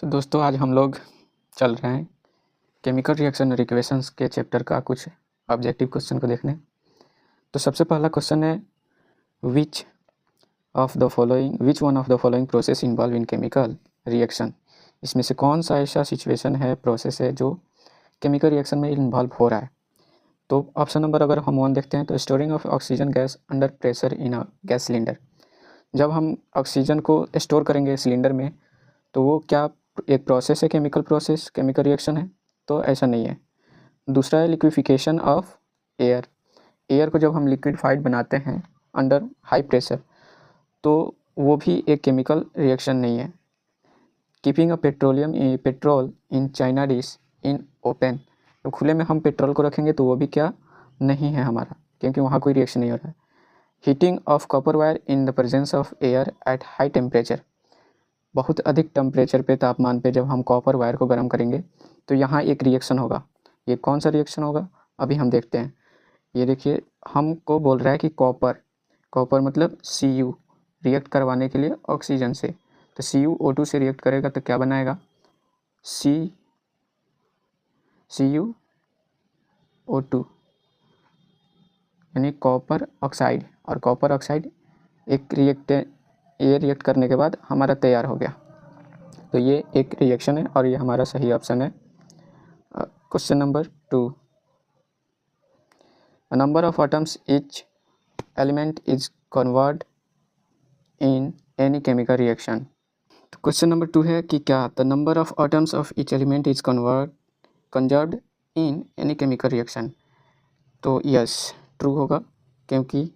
तो दोस्तों आज हम लोग चल रहे हैं केमिकल रिएक्शन और इक्वेशंस के चैप्टर का कुछ ऑब्जेक्टिव क्वेश्चन को देखने। तो सबसे पहला क्वेश्चन है which one of the following process involve in chemical reaction. इसमें से कौन सा ऐसा सिचुएशन है, प्रोसेस है जो केमिकल रिएक्शन में इन्वॉल्व हो रहा है। तो ऑप्शन नंबर अगर हम 1 देखते हैं तो storing of oxygen gas under pressure in a gas cylinder. जब हम ऑक्सीजन को स्टोर करेंगे सिलेंडर में तो वो क्या एक प्रोसेस है, केमिकल प्रोसेस, केमिकल रिएक्शन है? तो ऐसा नहीं है। दूसरा है लिक्विफिकेशन ऑफ एयर। एयर को जब हम लिक्विफाइड बनाते हैं अंडर हाई प्रेशर तो वो भी एक केमिकल रिएक्शन नहीं है। Keeping a petrol in China dish in open, तो खुले में हम पेट्रोल को रखेंगे तो वो भी क्या नहीं है हमारा, क्योंकि वहाँ कोई रिएक्शन नहीं हो रहा है। Heating of copper wire in the presence of air at high temperature, बहुत अधिक टेम्परेचर पे, तापमान पे जब हम कॉपर वायर को गर्म करेंगे तो यहाँ एक रिएक्शन होगा। ये कौन सा रिएक्शन होगा अभी हम देखते हैं। ये देखिए हमको बोल रहा है कि कॉपर मतलब Cu रिएक्ट करवाने के लिए ऑक्सीजन से, तो CuO2 से रिएक्ट करेगा तो क्या बनाएगा CuO2 यानी कॉपर ऑक्साइड। और कॉपर ऑक्साइड एक रिएक्ट करने के बाद हमारा तैयार हो गया। तो ये एक रिएक्शन है और ये हमारा सही ऑप्शन है। Question number 2, a number of atoms each element is converted in any chemical reaction। तो क्वेश्चन नंबर 2 है कि क्या the number of atoms of each element is conserved in any chemical reaction. तो यस ट्रू होगा, क्योंकि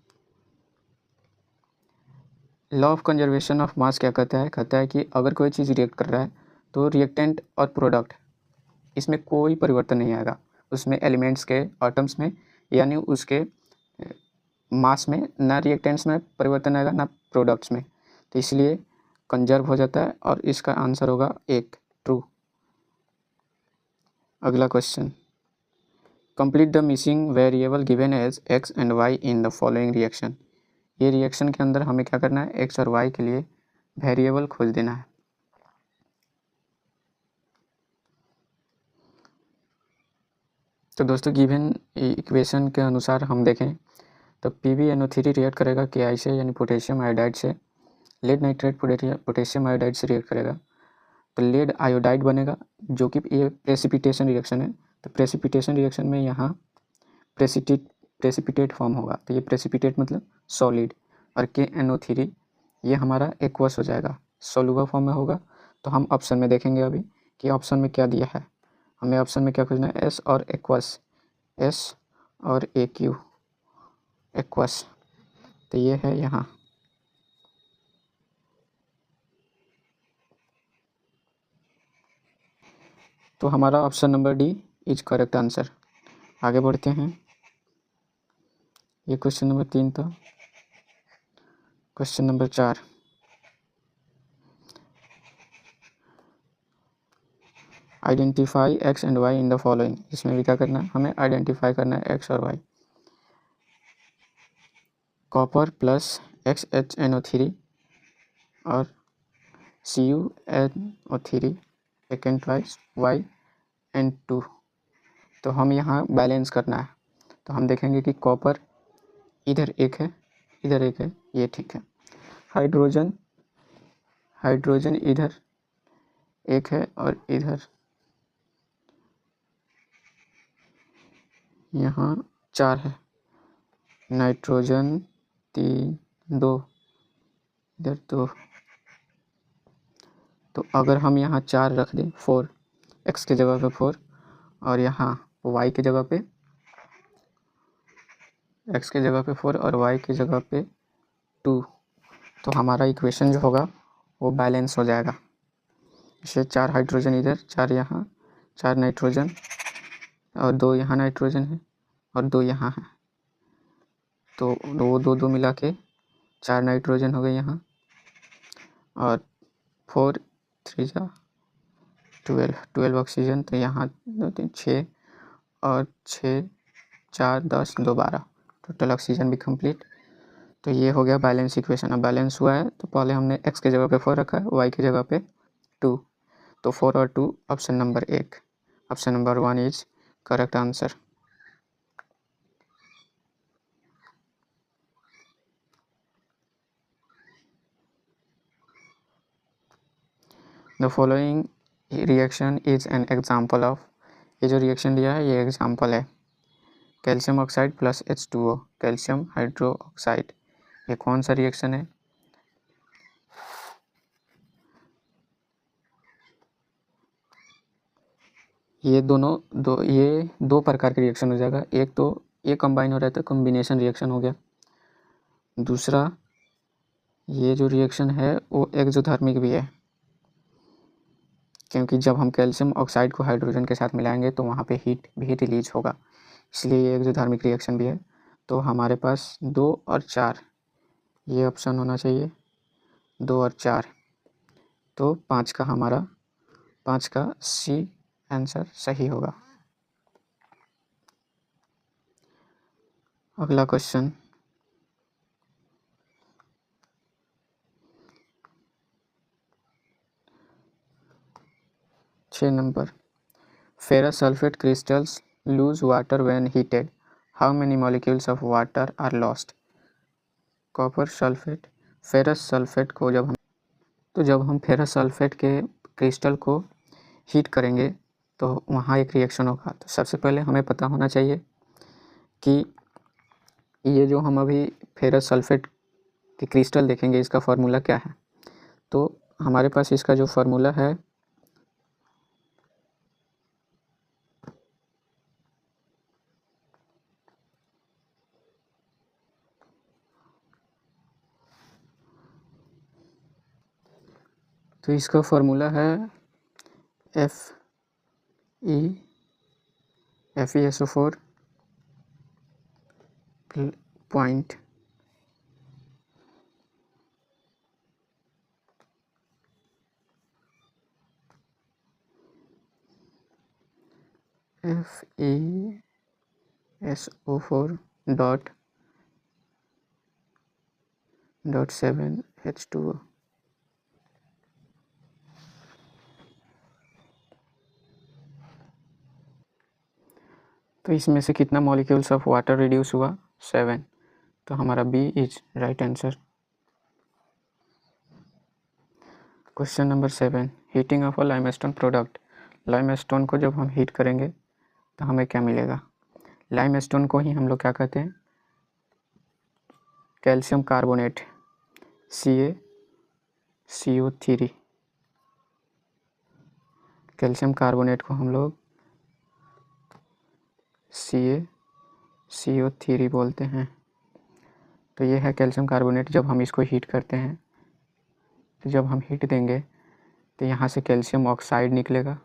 law of conservation of mass क्या कहता है कि अगर कोई चीज़ रिएक्ट कर रहा है तो रिएक्टेंट और प्रोडक्ट इसमें कोई परिवर्तन नहीं आएगा, उसमें एलिमेंट्स के एटम्स में यानी उसके मास में, ना रिएक्टेंट्स में परिवर्तन आएगा ना प्रोडक्ट्स में, तो इसलिए कंजर्व हो जाता है और इसका आंसर होगा एक ट्रू। अगला question, complete the missing variable given as x and y in the following reaction. ये रिएक्शन के अंदर हमें क्या करना है, x और y के लिए वेरिएबल खोज देना है। तो दोस्तों गिवन इक्वेशन के अनुसार हम देखें तो PbNO3 रिएक्ट करेगा KI से यानी पोटेशियम आयोडाइड से, लेड नाइट्रेट पोटेशियम आयोडाइड से रिएक्ट करेगा तो लेड आयोडाइड बनेगा, जो कि ये प्रेसिपिटेशन रिएक्शन है। तो प्रेसिपिटेशन रिएक्शन में यहाँ प्रेसिपिटेट फॉर्म होगा, तो ये प्रेसिपिटेट मतलब सॉलिड, और KNO3 ये हमारा एक्वस हो जाएगा, सोलुबल फॉर्म में होगा। तो हम ऑप्शन में देखेंगे अभी कि ऑप्शन में क्या दिया है। हमें ऑप्शन में क्या खोजना है, S और एक्वस, S और AQ एक्वस, तो ये है यहाँ। तो हमारा option number D is correct answer. आगे बढ़ते हैं, ये क्वेश्चन नंबर 3 था। Question number 4, identify x and y in the following. इसमें भी क्या करना है, हमें आइडेंटिफाई करना है x और y। कॉपर प्लस XHNO3 और CuNO3 सेकेंड ट्वाइस Y2। तो हम यहाँ बैलेंस करना है, तो हम देखेंगे कि कॉपर इधर एक है, इधर एक है, ये ठीक है। हाइड्रोजन इधर एक है और इधर यहाँ 4 है। नाइट्रोजन 3, 2, इधर 2। तो अगर हम यहाँ 4 रख दें, 4 x के जगह पे 4 और यहाँ y की जगह पे, x के जगह पे 4 और y की जगह पे 2, तो हमारा इक्वेशन जो होगा वो बैलेंस हो जाएगा। इसे 4 हाइड्रोजन इधर, 4 यहाँ, 4 नाइट्रोजन और 2 यहाँ नाइट्रोजन है और 2 यहाँ है, तो वो 2 2 मिला के 4 नाइट्रोजन हो गए यहाँ, और 4 3 जा 12 ऑक्सीजन, तो यहाँ 2 3 6 और 6 4 10 2 12, टोटल ऑक्सीजन भी कंप्लीट। तो ये हो गया बैलेंस इक्वेशन। अब बैलेंस हुआ है तो पहले हमने x के जगह पे 4 रखा है, y की जगह पे 2, तो 4 और 2 option number 1, option number 1 is correct answer. The following reaction is an example of, ये जो रिएक्शन दिया है ये एग्जाम्पल है। Calcium oxide plus H2O, calcium hydroxide, ये कौन सा रिएक्शन है? ये दो प्रकार के रिएक्शन हो जाएगा। एक तो ये कंबाइन हो रहा है तो कॉम्बिनेशन रिएक्शन हो गया। दूसरा ये जो रिएक्शन है वो एक्सोथर्मिक भी है, क्योंकि जब हम कैल्शियम ऑक्साइड को हाइड्रोजन के साथ मिलाएंगे तो वहाँ पे हीट भी रिलीज होगा, इसलिए ये एक्सोथर्मिक रिएक्शन भी है। तो हमारे पास 2 और 4 ये ऑप्शन होना चाहिए, 2 और 4। तो 5 का सी आंसर सही होगा। अगला क्वेश्चन, छः number, ferrous sulphate crystals lose water when heated, how many molecules of water are lost. Copper sulphate, ferrous sulphate को जब हम फेरस सल्फेट के क्रिस्टल को हीट करेंगे तो वहाँ एक रिएक्शन होगा। तो सबसे पहले हमें पता होना चाहिए कि ये जो हम अभी फेरस सल्फेट के क्रिस्टल देखेंगे इसका फार्मूला क्या है। तो हमारे पास इसका जो फार्मूला है तो इसका फार्मूला है FeSO4 point FeSO4 dot 7 H2O। तो इसमें से कितना मॉलिक्यूल्स ऑफ वाटर रिड्यूस हुआ? 7। तो हमारा B is right answer. Question number 7, heating of a limestone product. Limestone को जब हम हीट करेंगे तो हमें क्या मिलेगा? लाइमस्टोन को ही हम लोग क्या कहते हैं? Calcium carbonate, CaCO3। Calcium carbonate को हम लोग CaCO3 बोलते हैं। तो ये है कैल्शियम कार्बोनेट। जब हम इसको हीट करते हैं तो जब हम हीट देंगे तो यहाँ से कैल्शियम ऑक्साइड निकलेगा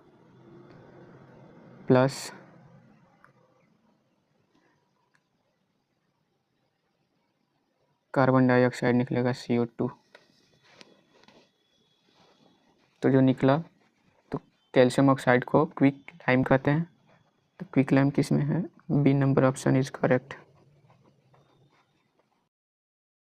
प्लस कार्बन डाइऑक्साइड निकलेगा CO2। तो जो निकला तो कैल्शियम ऑक्साइड को क्विक लाइम कहते हैं। तो क्विक लाइम किस में है? B number option is correct.